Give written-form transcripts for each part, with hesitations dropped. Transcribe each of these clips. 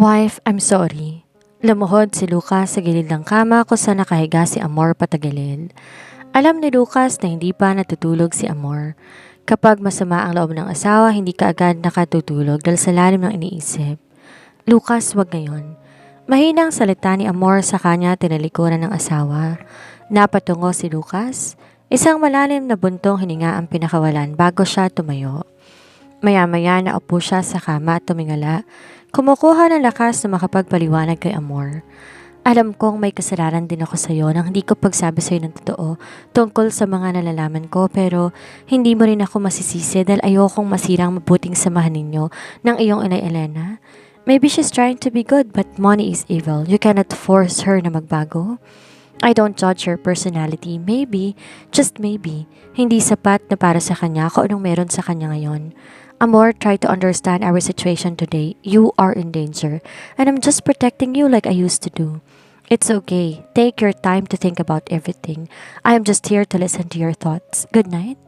Wife, I'm sorry. Lumuhod si Lucas sa gilid ng kama kung saan nakahiga si Amor patagilid. Alam ni Lucas na hindi pa natutulog si Amor. Kapag masama ang loob ng asawa, hindi ka agad nakatutulog dahil sa lalim ng iniisip. Lucas, wag ngayon. Mahinang salita ni Amor sa kanya tinalikuran ng asawa. Napatungo si Lucas. Isang malalim na buntong hininga ang pinakawalan bago siya tumayo. Maya-maya naupo siya sa kama at tumingala. Kumukuha ng lakas na makapagpaliwanag kay Amor. Alam kong may kasalanan din ako sa iyo nang hindi ko pagsabi sa iyo ng totoo tungkol sa mga nalalaman ko, pero hindi mo rin ako masisisi dahil ayokong masirang mabuting samahan ninyo ng iyong inay Elena. Maybe she's trying to be good but money is evil. You cannot force her na magbago. I don't judge her personality. Maybe, just maybe, hindi sapat na para sa kanya kung anong meron sa kanya ngayon. Amor, try to understand our situation today. You are in danger, and I'm just protecting you like I used to do. It's okay. Take your time to think about everything. I am just here to listen to your thoughts. Good night.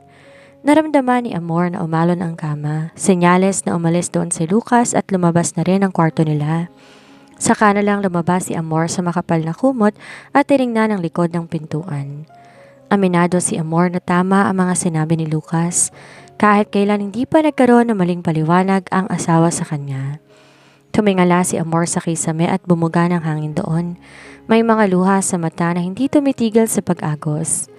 Naramdaman ni Amor na umalon ang kama. Senyales na umalis doon si Lucas at lumabas na rin ang kwarto nila. Saka na lang lumabas si Amor sa makapal na kumot at tiningnan ang likod ng pintuan. Aminado si Amor na tama ang mga sinabi ni Lucas. Kahit kailan hindi pa nagkaroon ng maling paliwanag ang asawa sa kanya. Tumingala si Amor sa kisame at bumuga ng hangin doon. May mga luha sa mata na hindi tumitigil sa pag-agos.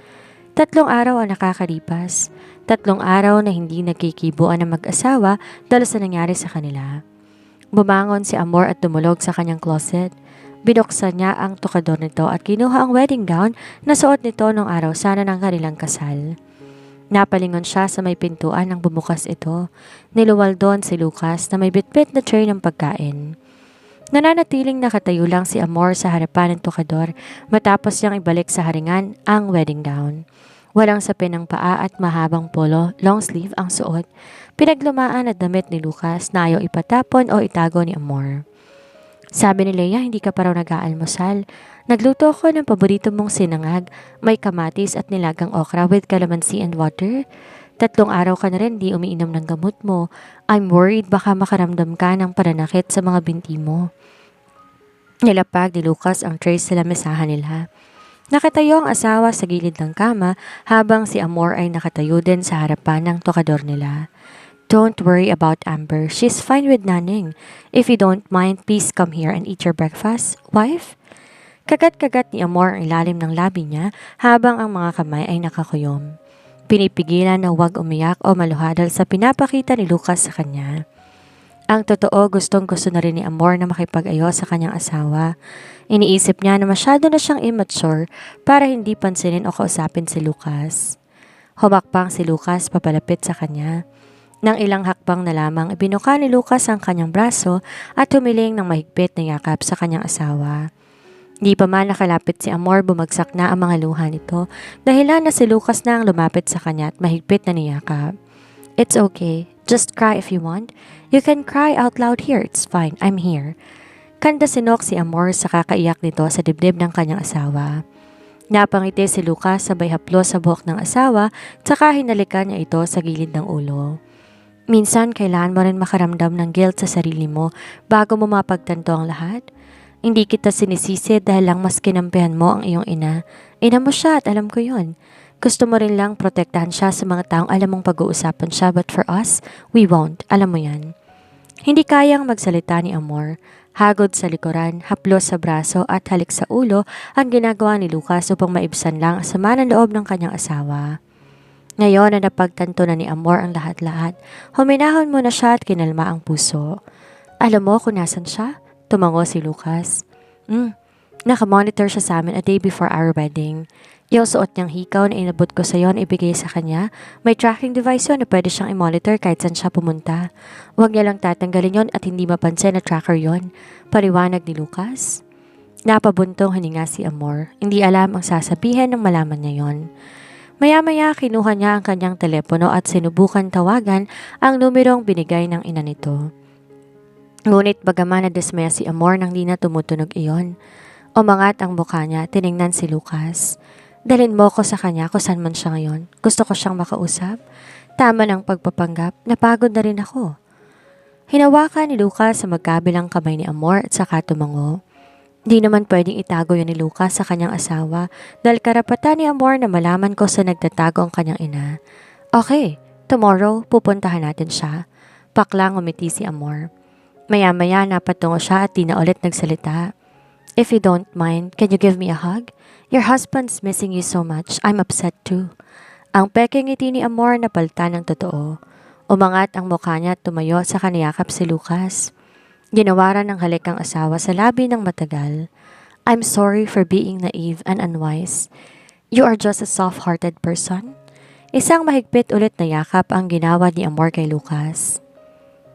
3 araw ang nakakalipas. 3 araw na hindi nagkikibuan ng mag-asawa dahil sa nangyari sa kanila. Bumangon si Amor at tumulog sa kanyang closet. Binuksan niya ang tukador nito at kinuha ang wedding gown na suot nito nung araw sana ng kanilang kasal. Napalingon siya sa may pintuan nang bumukas ito. Niluwal doon si Lucas na may bitbit na tray ng pagkain. Nananatiling nakatayo lang si Amor sa harapan ng tukador matapos niyang ibalik sa haringan ang wedding gown. Walang sapin ng paa at mahabang polo, long sleeve ang suot. Pinaglumaan at damit ni Lucas na ayaw ipatapon o itago ni Amor. Sabi ni Leia, hindi ka pa raw nag-aalmusal. Nagluto ko ng paborito mong sinangag, may kamatis at nilagang okra with calamansi and water. 3 araw ka na rin di umiinom ng gamot mo. I'm worried baka makaramdam ka ng pananakit sa mga binti mo. Nilapag ni Lucas ang tray sa lamesahan nila. Nakatayo ang asawa sa gilid ng kama habang si Amor ay nakatayo din sa harapan ng tokador nila. Don't worry about Amber. She's fine with Naning. If you don't mind, please come here and eat your breakfast, wife. Kagat-kagat ni Amor ang ilalim ng labi niya habang ang mga kamay ay nakakuyom. Pinipigilan na huwag umiyak o maluha dahil sa pinapakita ni Lucas sa kanya. Ang totoo, gustong-gusto na rin ni Amor na makipag-ayos sa kanyang asawa. Iniisip niya na masyado na siyang immature para hindi pansinin o kausapin si Lucas. Humakbang si Lucas papalapit sa kanya. Nang ilang hakbang na lamang, ibinuka ni Lucas ang kanyang braso at humiling ng mahigpit na yakap sa kanyang asawa. Di pa man nakalapit si Amor, bumagsak na ang mga luha nito, dahilan na si Lucas na ang lumapit sa kanya at mahigpit na niyakap. It's okay. Just cry if you want. You can cry out loud here. It's fine. I'm here. Kanda sinok si Amor sa kakaiyak nito sa dibdib ng kanyang asawa. Napangiti si Lucas sabay haplos sa buhok ng asawa, tsaka hinalikan niya ito sa gilid ng ulo. Minsan, kailangan mo rin makaramdam ng guilt sa sarili mo bago mo mapagtanto ang lahat. Hindi kita sinisisi dahil lang mas kinampihan mo ang iyong ina. Ina mo siya at alam ko yon. Gusto mo rin lang protektahan siya sa mga taong alam mong pag-uusapan siya, but for us, we won't. Alam mo yan. Hindi kayang magsalita ni Amor. Hagod sa likuran, haplos sa braso at halik sa ulo ang ginagawa ni Lucas upang maibsan lang ang sama ng loob ng kanyang asawa. Ngayon na napagtanto na ni Amor ang lahat-lahat, huminahon mo na siya at kinalma ang puso. Alam mo kung nasan siya? Tumango si Lucas. Nakamonitor siya sa amin a day before our wedding. Yung suot niyang hikaw na inabot ko sa iyo na ibigay sa kanya, may tracking device yun na pwede siyang i-monitor kahit saan siya pumunta. Huwag niya lang tatanggalin yon at hindi mapansin na tracker yon. Paliwanag ni Lucas. Napabuntong hininga si Amor. Hindi alam ang sasabihin nang malaman niya yon. Maya-maya kinuha niya ang kanyang telepono at sinubukan tawagan ang numerong binigay ng ina nito. Ngunit bagaman nadismaya si Amor nang di na tumutunog iyon. Umangat ang mukha niya, tiningnan si Lucas. Dalhin mo ko sa kanya kung saan man siya ngayon. Gusto ko siyang makausap. Tama ng pagpapanggap, napagod na rin ako. Hinawakan ni Lucas sa magkabilang kamay ni Amor at saka tumango. Di naman pwedeng itago yun ni Lucas sa kanyang asawa dahil karapatan ni Amor na malaman ko sa nagtatago ang kanyang ina. Okay, tomorrow pupuntahan natin siya. Paklang umiti si Amor. Maya-maya napatungo siya at di na ulit nagsalita. If you don't mind, can you give me a hug? Your husband's missing you so much. I'm upset too. Ang peking ngiti ni Amor na palta ng totoo. Umangat ang mukha niya at tumayo sa kaniyakap si Lucas. Ginawaran ng halik ang asawa sa labi ng matagal. I'm sorry for being naive and unwise. You are just a soft-hearted person. Isang mahigpit ulit na yakap ang ginawa ni Amor kay Lucas.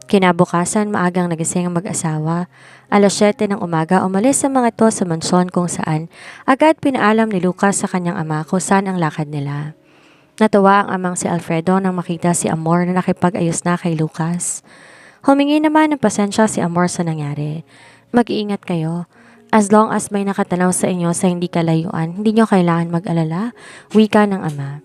Kinabukasan maagang nagising ang mag-asawa. Alas 7 ng umaga umalis ang mga ito sa mansyon kung saan agad pinaalam ni Lucas sa kanyang ama kung saan ang lakad nila. Natuwa ang amang si Alfredo nang makita si Amor na nakipag-ayos na kay Lucas. Humingi naman ng pasensya si Amor sa nangyari. Mag-iingat kayo. As long as may nakatanaw sa inyo sa hindi kalayuan, hindi nyo kailangan mag-alala, wika ng ama.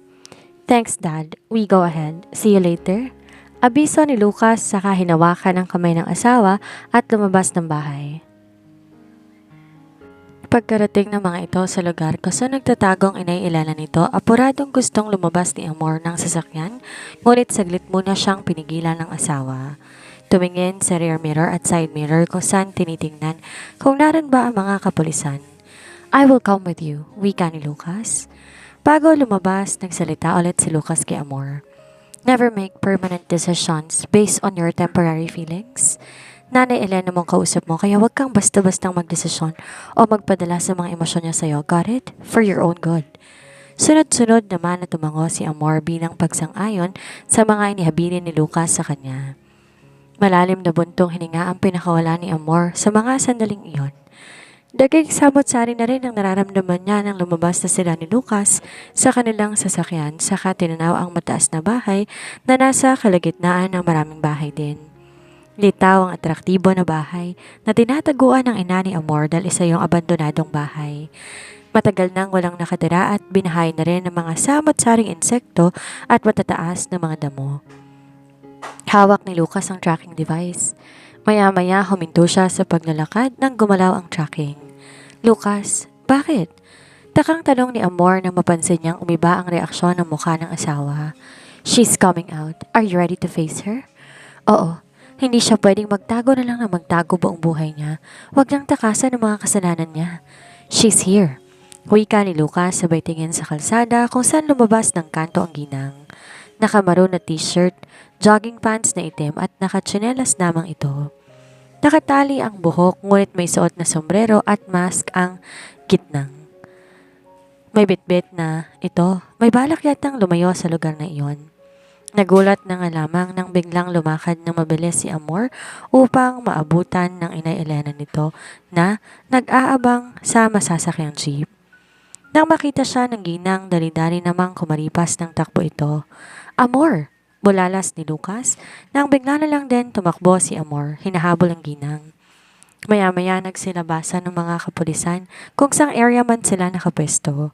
Thanks Dad, we go ahead. See you later. Abiso ni Lucas saka hinawakan ang kamay ng asawa at lumabas ng bahay. Pagkarating ng mga ito sa lugar kung saan nagtatagong inay Elena nito, apuradong gustong lumabas ni Amor ng sasakyan, ngunit saglit muna siyang pinigilan ng asawa. Tumingin sa rear mirror at side mirror kung saan tinitingnan kung naroon ba ang mga kapulisan. I will come with you, wika ni Lucas. Bago lumabas, nagsalita ulit si Lucas kay Amor. Never make permanent decisions based on your temporary feelings. Nanay Elena mong kausap mo kaya huwag kang basta-bastang magdesisyon o magpadala sa mga emosyon niya sa'yo. Got it? For your own good. Sunod-sunod naman na tumango si Amor bilang pagsang-ayon sa mga inihabilin ni Lucas sa kanya. Malalim na buntong hininga ang pinakawala ni Amor sa mga sandaling iyon. Daging samot-sari na rin ang nararamdaman niya nang lumabas na sila ni Lucas sa kanilang sasakyan saka tinanaw ang mataas na bahay na nasa kalagitnaan ng maraming bahay din. Litaw ang atraktibo na bahay na tinataguan ng ina ni Amor dahil isa yung abandonadong bahay. Matagal nang walang nakatira at binahay na rin ng mga samot-saring insekto at matataas na mga damo. Hawak ni Lucas ang tracking device. Maya-maya huminto siya sa paglalakad nang gumalaw ang tracking. Lucas, bakit? Takang tanong ni Amor nang mapansin niyang umiba ang reaksyon ng mukha ng asawa. She's coming out. Are you ready to face her? Oo. Hindi siya pwedeng magtago na lang na magtago buong buhay niya. Huwag nang takasan ang mga kasalanan niya. She's here. Wika ni Lucas sabay tingin sa kalsada kung saan lumabas ng kanto ang ginang. Nakamaroon na t-shirt, jogging pants na itim at nakatsinelas namang ito. Nakatali ang buhok ngunit may suot na sombrero at mask ang gitnang. May bitbit na ito, may balak yatang lumayo sa lugar na iyon. Nagulat na nga lamang nang biglang lumakad ng mabilis si Amor upang maabutan ng inay Elena nito na nag-aabang sa masasakyang jeep. Nang makita siya ng ginang, dali-dali namang kumaripas ng takbo ito. Amor! Bulalas ni Lucas nang bigla na lang din tumakbo si Amor, hinahabol ang ginang. Maya-maya nagsilabasan ng mga kapulisan kung saang area man sila nakapwesto.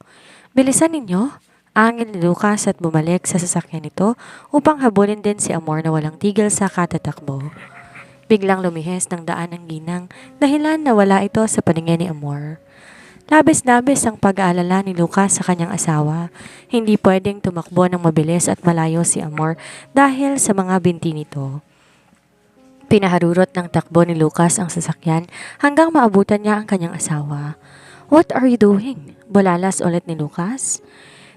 Bilisan ninyo! Angin ni Lucas at bumalik sa sasakyan nito upang habulin din si Amor na walang tigil sa katatakbo. Biglang lumihis ng daan ang ginang dahilan na wala ito sa paningin ni Amor. Labis-labis ang pag-aalala ni Lucas sa kanyang asawa. Hindi pwedeng tumakbo ng mabilis at malayo si Amor dahil sa mga binti nito. Pinaharurot ng takbo ni Lucas ang sasakyan hanggang maabutan niya ang kanyang asawa. What are you doing? Bulalas ulit ni Lucas.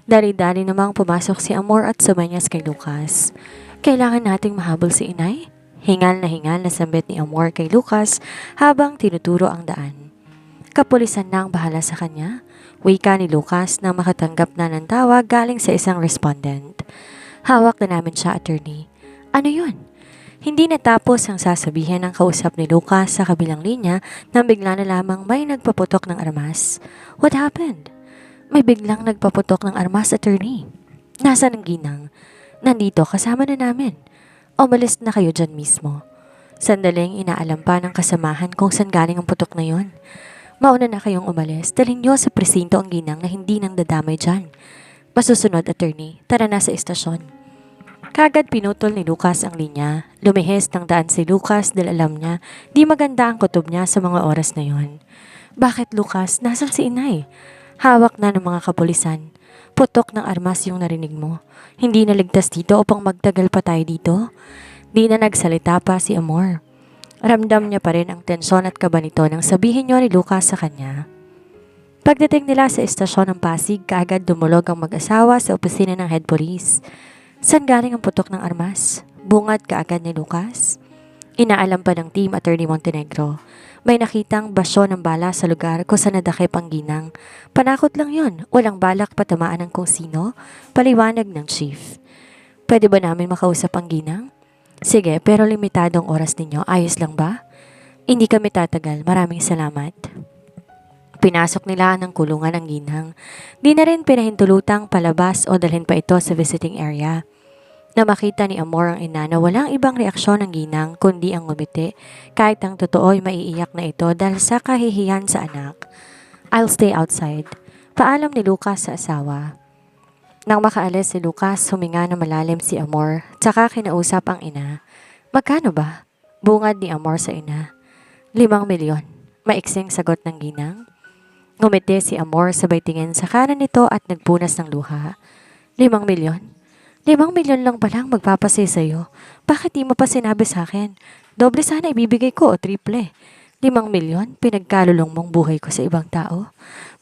Dali-dali namang pumasok si Amor at sumenyas kay Lucas. Kailangan nating mahabol si inay? Hingal na sambit ni Amor kay Lucas habang tinuturo ang daan. Kapulisan na ang bahala sa kanya. Wika ni Lucas na makatanggap na ng tawag galing sa isang respondent. Hawak na namin siya, attorney. Ano yun? Hindi natapos ang sasabihin ng kausap ni Lucas sa kabilang linya nang bigla na lamang may nagpaputok ng armas. What happened? May biglang nagpaputok ng armas, attorney. Nasaan ang ginang? Nandito, kasama na namin. Umalis na kayo dyan mismo. Sandaling inaalam pa ng kasamahan kung saan galing ang putok na yon. Mauna na kayong umalis. Dalhin niyo sa presinto ang ginang na hindi nang dadamay dyan. Masusunod, attorney. Tara na sa istasyon. Kagad pinutol ni Lucas ang linya. Lumihis ng daan si Lucas dahil alam niya di maganda ang kutob niya sa mga oras na yon. Bakit Lucas? Nasaan si inay? Hawak na ng mga kapulisan. Putok ng armas yung narinig mo. Hindi naligtas dito upang magtagal pa tayo dito. Di na nagsalita pa si Amor. Ramdam niya pa rin ang tensyon at kaba nito nang sabihin niyo ni Lucas sa kanya. Pagdating nila sa estasyon ng Pasig, kaagad dumulog ang mag-asawa sa opisina ng head police. Saan galing ang putok ng armas? Bungad kaagad ni Lucas. Inaalam pa ng team Attorney Montenegro. May nakitang basyo ng bala sa lugar kung saan nadakip ang ginang. Panakot lang yon, walang balak patamaan ng kung sino, paliwanag ng chief. Pwede ba namin makausap ang ginang? Sige, pero limitadong oras ninyo, ayos lang ba? Hindi kami tatagal, maraming salamat. Pinasok nila ng kulungan ang ginang. Di na rin pinahintulutang palabas o dalhin pa ito sa visiting area. Na makita ni Amor ang ina na walang ibang reaksyon ng ginang kundi ang ngumiti kahit ang totoo ay maiiyak na ito dahil sa kahihiyan sa anak. I'll stay outside. Paalam ni Lucas sa asawa. Nang makaalis si Lucas, huminga na malalim si Amor tsaka kinausap ang ina. Magkano ba? Bungad ni Amor sa ina. 5 milyon. Maiksing sagot ng ginang. Ngumiti si Amor sabay tingin sa kanan nito at nagpunas ng luha. 5 milyon? 5 milyon lang palang magpapasay sa'yo. Bakit di mo pa sinabi sa akin? Doble sana ibibigay ko o triple. 5 milyon? Pinagkalulong mong buhay ko sa ibang tao?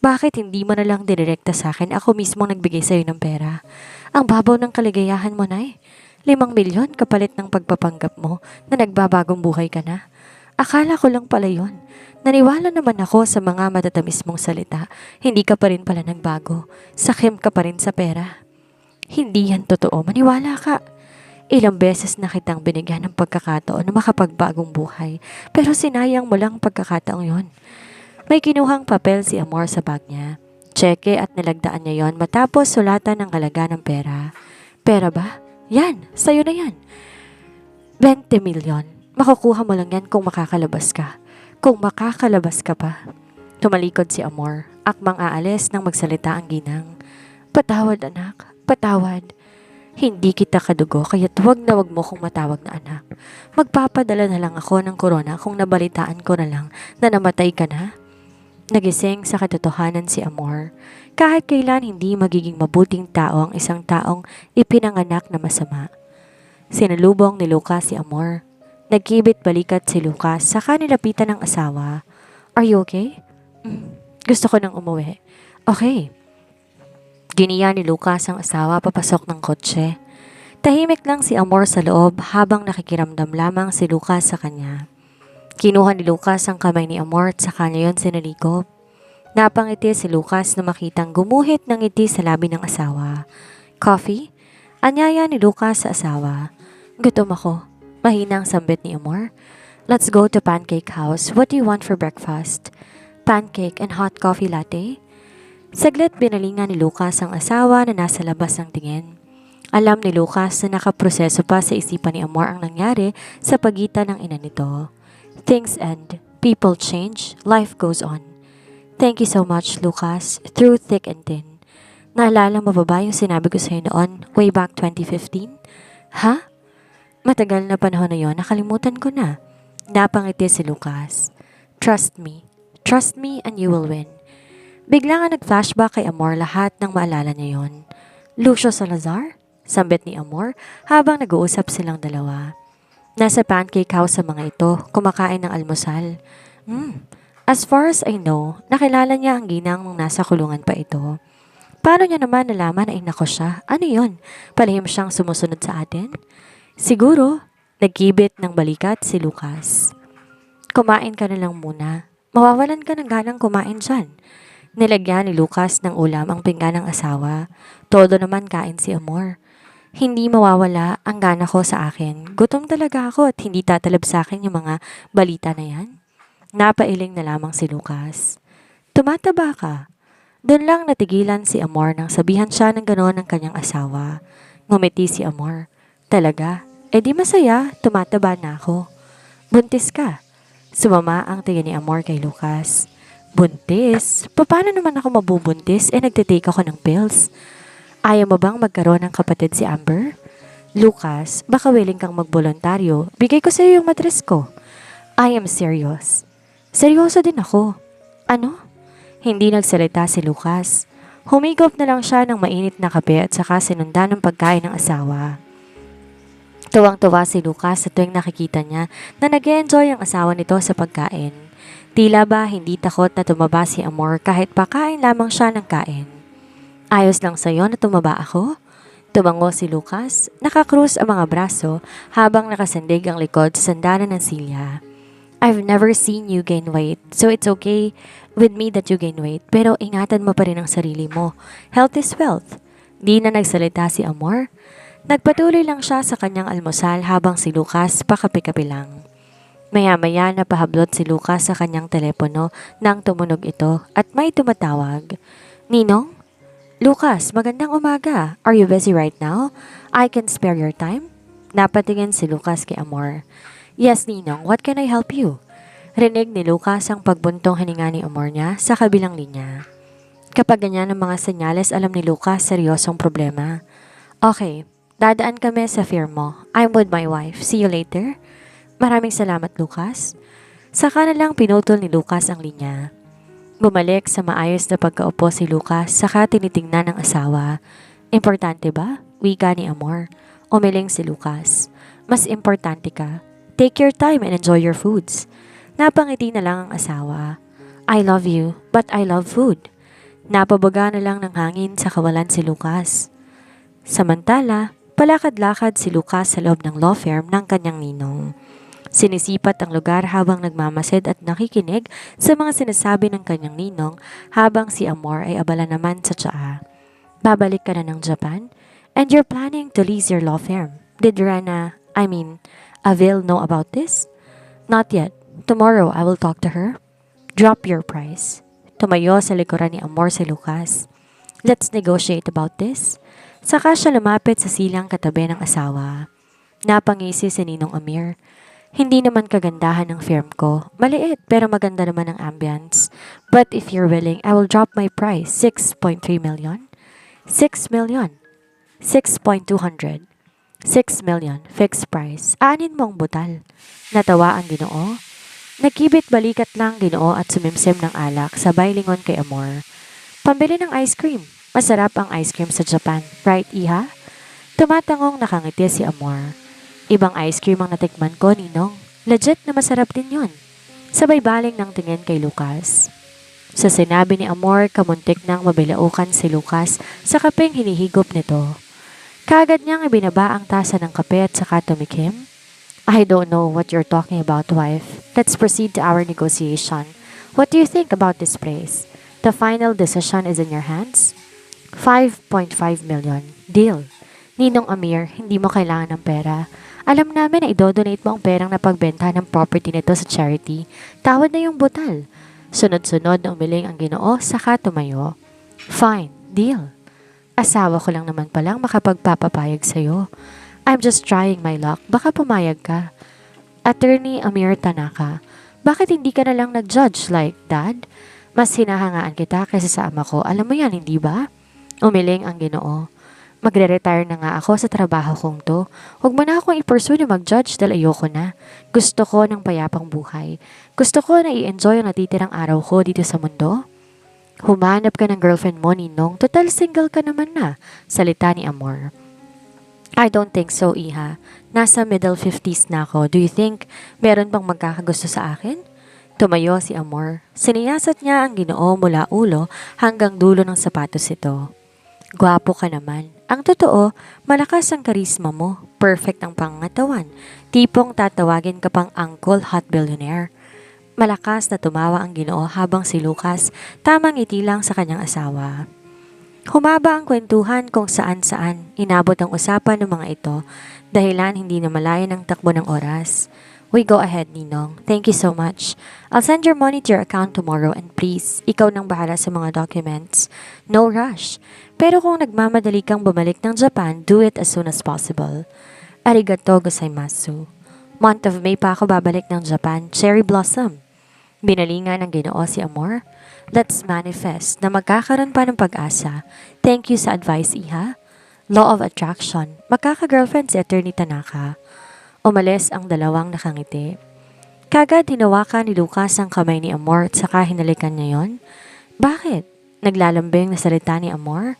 Bakit hindi mo na lang direkta sa akin? Ako mismo nagbigay sa'yo ng pera. Ang babaw ng kaligayahan mo, Nay. 5 milyon kapalit ng pagpapanggap mo na nagbabagong buhay ka na. Akala ko lang pala yon. Naniwala naman ako sa mga matatamis mong salita. Hindi ka pa rin pala nagbago. Sakim ka pa rin sa pera. Hindi yan totoo. Maniwala ka. Ilang beses na kitang binigyan ng pagkakataon na makapagbagong buhay. Pero sinayang mo lang pagkakataong yon. May kinuhang papel si Amor sa bag niya. Tseke at nilagdaan niya yon matapos sulatan ng halaga ng pera. Pera ba? Yan. Sa'yo na yan. 20 milyon. Makukuha mo lang yan kung makakalabas ka. Kung makakalabas ka pa. Tumalikod si Amor. Akmang aalis nang magsalita ang ginang. Patawad anak. Patawad. Hindi kita kadugo kaya't wag mo kong matawag na anak. Magpapadala na lang ako ng corona kung nabalitaan ko na lang na namatay ka na. Nagising sa katotohanan si Amor. Kahit kailan hindi magiging mabuting tao ang isang taong ipinanganak na masama. Sinalubong ni Lucas si Amor. Nagkibit balikat si Lucas sa kanilapitan ng asawa. Are you okay? Gusto ko nang umuwi. Okay. Giniya ni Lucas ang asawa papasok ng kotse. Tahimik lang si Amor sa loob habang nakikiramdam lamang si Lucas sa kanya. Kinuha ni Lucas ang kamay ni Amor at sa kanya yon sinalikop. Napangiti si Lucas na makitang gumuhit ng ngiti sa labi ng asawa. Coffee? Anyaya ni Lucas sa asawa. Gutom ako. Mahinang sambit ni Amor. Let's go to Pancake House. What do you want for breakfast? Pancake and hot coffee latte? Saglit binalingan ni Lucas ang asawa na nasa labas ng tingin. Alam ni Lucas na nakaproseso pa sa isipan ni Amor ang nangyari sa pagitan ng ina nito. Things end. People change. Life goes on. Thank you so much, Lucas. Through thick and thin. Naalala mo ba yung sinabi ko sa'yo noon, way back 2015? Ha? Matagal na panahon na yon, nakalimutan ko na. Napangiti si Lucas. Trust me. Trust me and you will win. Bigla nga nag-flashback kay Amor lahat ng maalala niya yon. Lucio Salazar? Sambit ni Amor habang nag-uusap silang dalawa. Nasa pancake house sa mga ito, kumakain ng almusal. As far as I know, nakilala niya ang ginang nung nasa kulungan pa ito. Paano niya naman nalaman na ina ko siya? Ano yon? Palihim siyang sumusunod sa atin? Siguro, nagkibit ng balikat si Lucas. Kumain ka na lang muna. Mawawalan ka ng ganang kumain dyan. Nilagyan ni Lucas ng ulam ang pinggan ng asawa. Todo naman kain si Amor. Hindi mawawala ang gana ko sa akin. Gutom talaga ako at hindi tatalab sa akin yung mga balita na yan. Napailing na lamang si Lucas. Tumataba ka. Doon lang natigilan si Amor nang sabihan siya ng gano'n ng kanyang asawa. Ngumiti si Amor. Talaga? Di masaya, tumataba na ako. Buntis ka. Sumama ang tingin ni Amor kay Lucas. Buntis? Paano naman ako mabubuntis nagtitake ako ng pills? Ayaw mo bang magkaroon ng kapatid si Amber? Lucas, baka willing kang magbolontaryo. Bigay ko sa iyo yung matres ko. I am serious. Seryoso din ako. Ano? Hindi nagsalita si Lucas. Humigop na lang siya ng mainit na kape at saka sinundan ng pagkain ng asawa. Tuwang-tuwa si Lucas sa tuwing nakikita niya na nag-enjoy ang asawa nito sa pagkain. Tila ba hindi takot na tumaba si Amor kahit pakain lamang siya ng kain. Ayos lang sa'yo na tumaba ako? Tumango si Lucas, nakakrus ang mga braso habang nakasandig ang likod sa sandalan ng silya. I've never seen you gain weight, so it's okay with me that you gain weight. Pero ingatan mo pa rin ang sarili mo. Health is wealth. Di na nagsalita si Amor. Nagpatuloy lang siya sa kanyang almusal habang si Lucas pakapi-kapi lang. Maya-maya napahablot si Lucas sa kanyang telepono nang tumunog ito at may tumatawag. Ninong? Lucas, magandang umaga. Are you busy right now? I can spare your time? Napatingin si Lucas kay Amor. Yes, Ninong. What can I help you? Rinig ni Lucas ang pagbuntong hininga ni Amor niya sa kabilang linya. Kapag ganyan ang mga senyales, alam ni Lucas seryosong problema. Okay, dadaan kami sa firm mo. I'm with my wife. See you later. Maraming salamat, Lucas. Saka na lang pinutol ni Lucas ang linya. Bumalik sa maayos na pagkaupo si Lucas saka tinitingnan ng asawa. Importante ba? Wika ni Amor. Umiling si Lucas. Mas importante ka. Take your time and enjoy your foods. Napangiti na lang ang asawa. I love you, but I love food. Napabaga na lang ng hangin sa kawalan si Lucas. Samantala, palakad-lakad si Lucas sa loob ng law firm ng kanyang ninong. Sinisipat ang lugar habang nagmamasid at nakikinig sa mga sinasabi ng kanyang ninong habang si Amor ay abala naman sa tsaa. Babalik ka na ng Japan? And you're planning to lease your law firm. Did Avil know about this? Not yet. Tomorrow I will talk to her. Drop your price. Tumayo sa likuran ni Amor si Lucas. Let's negotiate about this. Saka siya lumapit sa silang katabi ng asawa. Napangisi si Ninong Amir. Hindi naman kagandahan ng firm ko. Maliit pero maganda naman ang ambience. But if you're willing, I will drop my price. 6.3 million? 6 million. 6.200. 6 million. Fixed price. Aanin mo ang butal. Natawa ang Ginoo. Nagkibit balikat lang Ginoo at sumimsim ng alak sabay lingon kay Amor. Pambili ng ice cream. Masarap ang ice cream sa Japan. Right, Iha? Tumatangong nakangiti si Amor. Ibang ice cream ang natikman ko, Ninong. Legit na masarap din yun. Sabay baling ng tingin kay Lucas. Sa sinabi ni Amor, kamuntik nang mabilaukan si Lucas sa kapeng hinihigop nito. Kaagad niyang ibinaba ang tasa ng kape at saka tumikim. I don't know what you're talking about, wife. Let's proceed to our negotiation. What do you think about this place? The final decision is in your hands? 5.5 million. Deal. Ninong Amir, hindi mo kailangan ng pera. Alam namin na idodonate mo ang perang napagbenta ng property nito sa charity. Tawad na yung butal. Sunod-sunod na umiling ang Ginoo, saka tumayo. Fine, deal. Asawa ko lang naman palang makapagpapapayag sa'yo. I'm just trying my luck. Baka pumayag ka. Attorney Amir Tanaka, bakit hindi ka na lang nag-judge like dad? Mas hinahangaan kita kaysa sa ama ko. Alam mo yan, hindi ba? Umiling ang Ginoo. Magre-retire na nga ako sa trabaho kong to. Huwag mo na akong i-pursue na mag-judge dahil ayoko na. Gusto ko ng payapang buhay. Gusto ko na i-enjoy ang natitirang araw ko dito sa mundo. Humanap ka ng girlfriend mo, Ninong. Total single ka naman na. Salita ni Amor. I don't think so, Iha. Nasa middle 50s na ako. Do you think meron bang magkakagusto sa akin? Tumayo si Amor. Siniyasat niya ang Ginoo mula ulo hanggang dulo ng sapatos ito. Gwapo ka naman. Ang totoo, malakas ang karisma mo. Perfect ang pangangatawan. Tipong tatawagin ka pang Uncle Hot Billionaire. Malakas na tumawa ang Ginoo habang si Lucas tamang ngiti lang sa kanyang asawa. Humaba ang kwentuhan kung saan-saan inabot ang usapan ng mga ito dahilan hindi na malayan ang takbo ng oras. We go ahead, Ninong. Thank you so much. I'll send your money to your account tomorrow and please, ikaw nang bahala sa mga documents. No rush. Pero kung nagmamadali kang bumalik ng Japan, do it as soon as possible. Arigato gozaimasu. Month of May pa ako babalik ng Japan, cherry blossom. Binalingan ng Ginoo si Amor. Let's manifest na magkakaroon pa ng pag-asa. Thank you sa advice, Iha. Law of Attraction. Magkaka-girlfriend si Attorney Tanaka. Umalis ang dalawang nakangiti. Kagad hinawakan ni Lucas ang kamay ni Amor at saka hinalikan niya yon. Bakit? Naglalambing na salita ni Amor.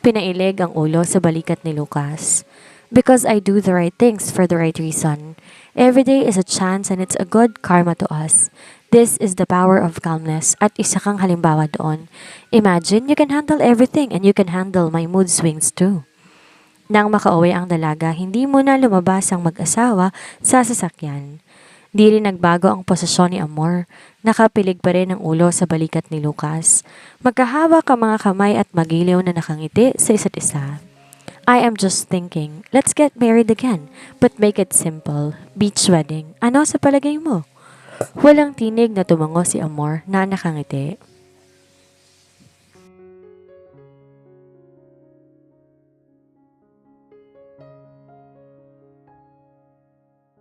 Pinailig ang ulo sa balikat ni Lucas. Because I do the right things for the right reason. Every day is a chance and it's a good karma to us. This is the power of calmness at isa kang halimbawa doon. Imagine you can handle everything and you can handle my mood swings too. Nang makauwi ang dalaga, hindi muna lumabas ang mag-asawa sa sasakyan. Di rin nagbago ang posisyon ni Amor. Nakapilig pa rin ang ulo sa balikat ni Lucas. Magkahawak ang mga kamay at magiliw na nakangiti sa isa't isa. I am just thinking, let's get married again, but make it simple. Beach wedding. Ano sa palagay mo? Walang tinig na tumango si Amor na nakangiti.